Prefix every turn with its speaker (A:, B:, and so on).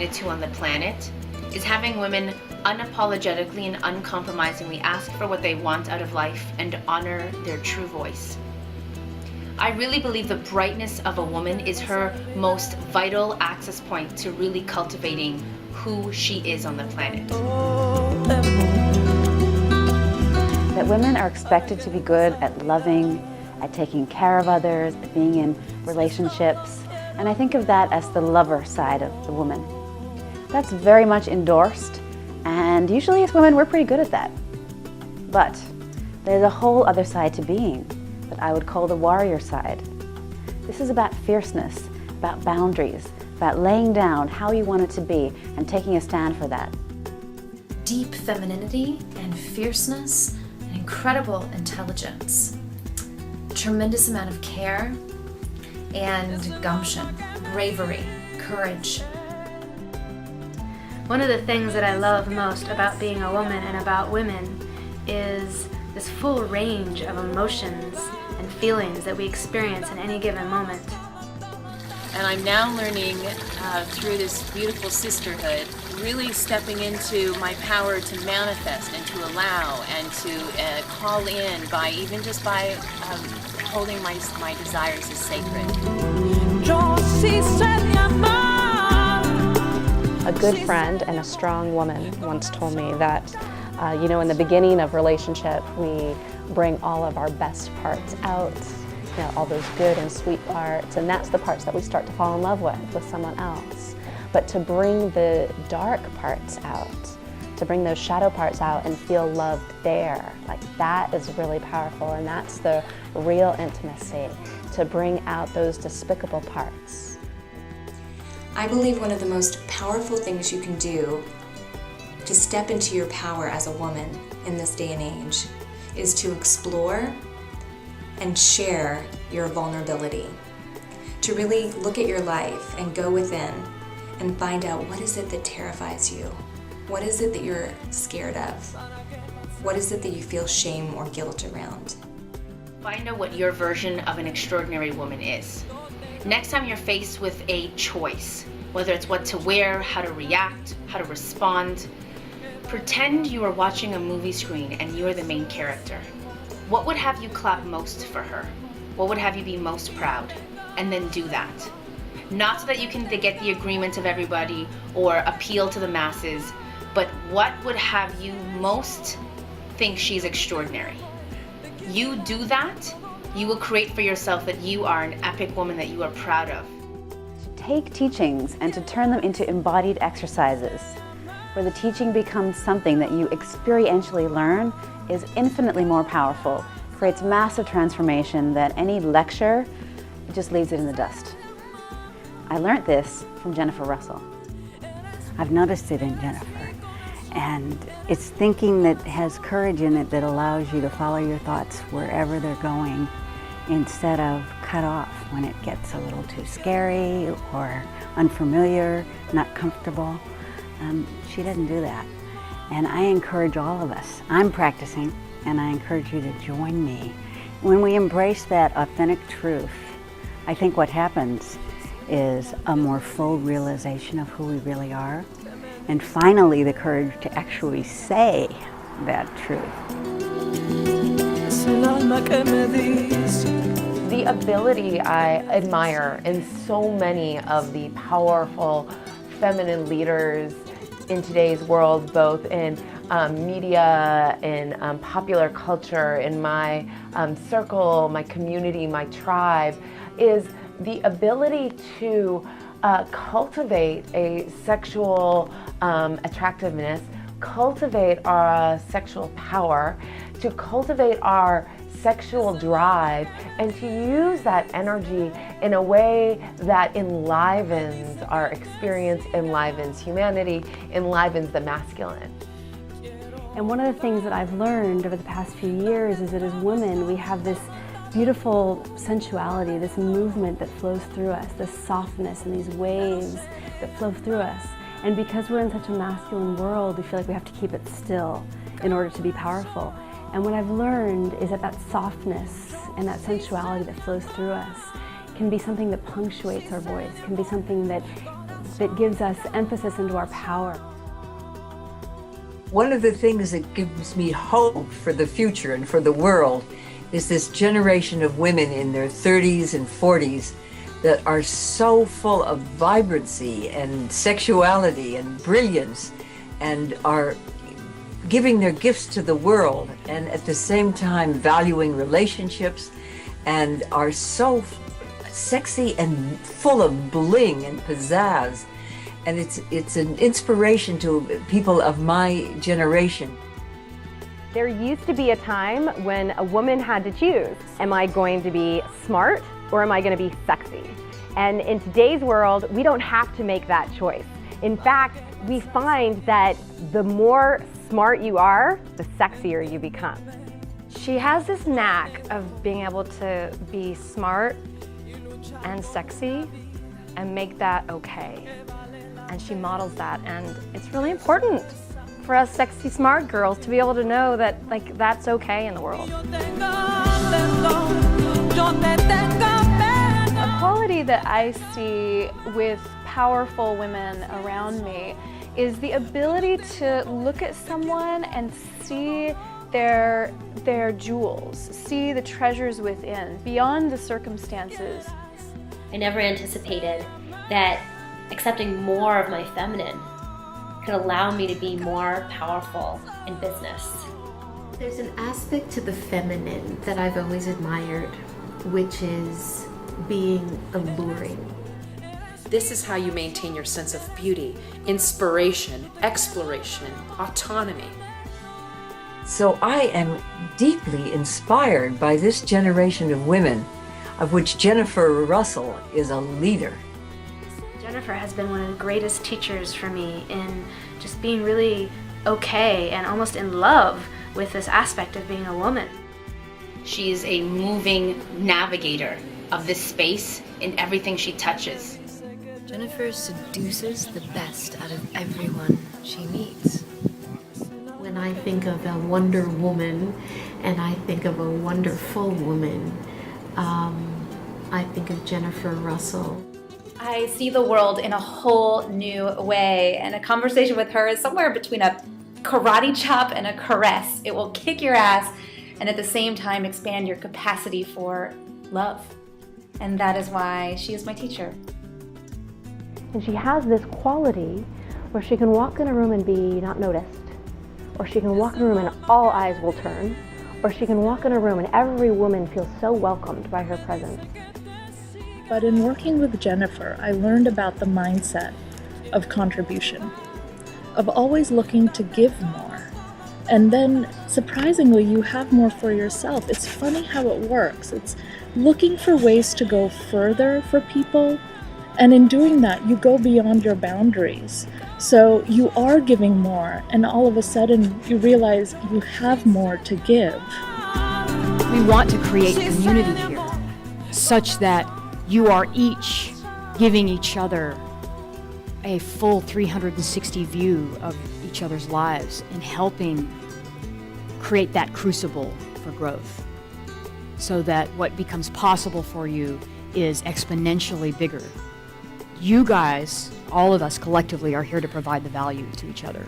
A: committed to on the planet is having women unapologetically and uncompromisingly ask for what they want out of life and honor their true voice. I really believe the brightness of a woman is her most vital access point to really cultivating who she is on the planet.
B: That women are expected to be good at loving, at taking care of others, at being in relationships. And I think of that as the lover side of the woman. That's very much endorsed, and usually as women we're pretty good at that. But there's a whole other side to being that I would call the warrior side. This is about fierceness, about boundaries, about laying down how you want it to be and taking a stand for that.
C: Deep femininity and fierceness and incredible intelligence. A tremendous amount of care and gumption, bravery, courage.
D: One of the things that I love most about being a woman and about women is this full range of emotions and feelings that we experience in any given moment.
E: And I'm now learning through this beautiful sisterhood, really stepping into my power to manifest and to allow and to call in by even just by holding my desires as sacred.
F: A good friend and a strong woman once told me that, in the beginning of relationship, we bring all of our best parts out, all those good and sweet parts, and that's the parts that we start to fall in love with someone else. But to bring the dark parts out, to bring those shadow parts out and feel loved there, like that is really powerful, and that's the real intimacy, to bring out those despicable parts.
G: I believe one of the most powerful things you can do to step into your power as a woman in this day and age is to explore and share your vulnerability. To really look at your life and go within and find out what is it that terrifies you? What is it that you're scared of? What is it that you feel shame or guilt around?
A: Find out what your version of an extraordinary woman is. Next time you're faced with a choice, whether it's what to wear, how to react, how to respond, pretend you are watching a movie screen and you are the main character. What would have you clap most for her? What would have you be most proud? And then do that. Not so that you can get the agreement of everybody or appeal to the masses, but what would have you most think she's extraordinary? You do that, you will create for yourself that you are an epic woman that you are proud of.
B: To take teachings and to turn them into embodied exercises, where the teaching becomes something that you experientially learn, is infinitely more powerful, creates massive transformation that any lecture just leaves it in the dust. I learned this from Jennifer Russell.
H: I've noticed it in Jennifer. And it's thinking that has courage in it that allows you to follow your thoughts wherever they're going instead of cut off when it gets a little too scary or unfamiliar, not comfortable. She doesn't do that. And I encourage all of us. I'm practicing, and I encourage you to join me. When we embrace that authentic truth, I think what happens is a more full realization of who we really are, and finally the courage to actually say that truth.
I: The ability I admire in so many of the powerful feminine leaders in today's world, both in media, in popular culture, in my circle, my community, my tribe, is the ability to cultivate a sexual attractiveness, cultivate our sexual power, to cultivate our sexual drive, and to use that energy in a way that enlivens our experience, enlivens humanity, enlivens the masculine.
D: And one of the things that I've learned over the past few years is that as women, we have this beautiful sensuality, this movement that flows through us, this softness and these waves that flow through us. And because we're in such a masculine world, we feel like we have to keep it still in order to be powerful. And what I've learned is that that softness and that sensuality that flows through us can be something that punctuates our voice, can be something that that gives us emphasis into our power.
J: One of the things that gives me hope for the future and for the world is this generation of women in their 30s and 40s that are so full of vibrancy and sexuality and brilliance and are giving their gifts to the world and at the same time valuing relationships and are so sexy and full of bling and pizzazz. And it's an inspiration to people of my generation.
K: There used to be a time when a woman had to choose, am I going to be smart or am I going to be sexy? And in today's world, we don't have to make that choice. In fact, we find that the more smart you are, the sexier you become.
L: She has this knack of being able to be smart and sexy and make that okay. And she models that, and it's really important for us sexy smart girls to be able to know that that's okay in the world.
M: A quality that I see with powerful women around me is the ability to look at someone and see their jewels, see the treasures within, beyond the circumstances.
N: I never anticipated that accepting more of my feminine could allow me to be more powerful in business.
O: There's an aspect to the feminine that I've always admired, which is being alluring.
P: This is how you maintain your sense of beauty, inspiration, exploration, autonomy.
J: So I am deeply inspired by this generation of women, of which Jennifer Russell is a leader.
Q: Jennifer has been one of the greatest teachers for me in just being really okay and almost in love with this aspect of being a woman.
A: She's a moving navigator of this space in everything she touches.
O: Jennifer seduces the best out of everyone she meets. When I think of a Wonder Woman and I think of a wonderful woman, I think of Jennifer Russell.
R: I see the world in a whole new way, and a conversation with her is somewhere between a karate chop and a caress. It will kick your ass and at the same time expand your capacity for love. And that is why she is my teacher.
K: And she has this quality where she can walk in a room and be not noticed, or she can walk in a room and all eyes will turn, or she can walk in a room and every woman feels so welcomed by her presence.
S: But in working with Jennifer, I learned about the mindset of contribution, of always looking to give more. And then, surprisingly, you have more for yourself. It's funny how it works. It's looking for ways to go further for people, and in doing that, you go beyond your boundaries. So you are giving more, and all of a sudden, you realize you have more to give.
T: We want to create community here, such that you are each giving each other a full 360 view of each other's lives and helping create that crucible for growth so that what becomes possible for you is exponentially bigger. You guys, all of us collectively, are here to provide the value to each other.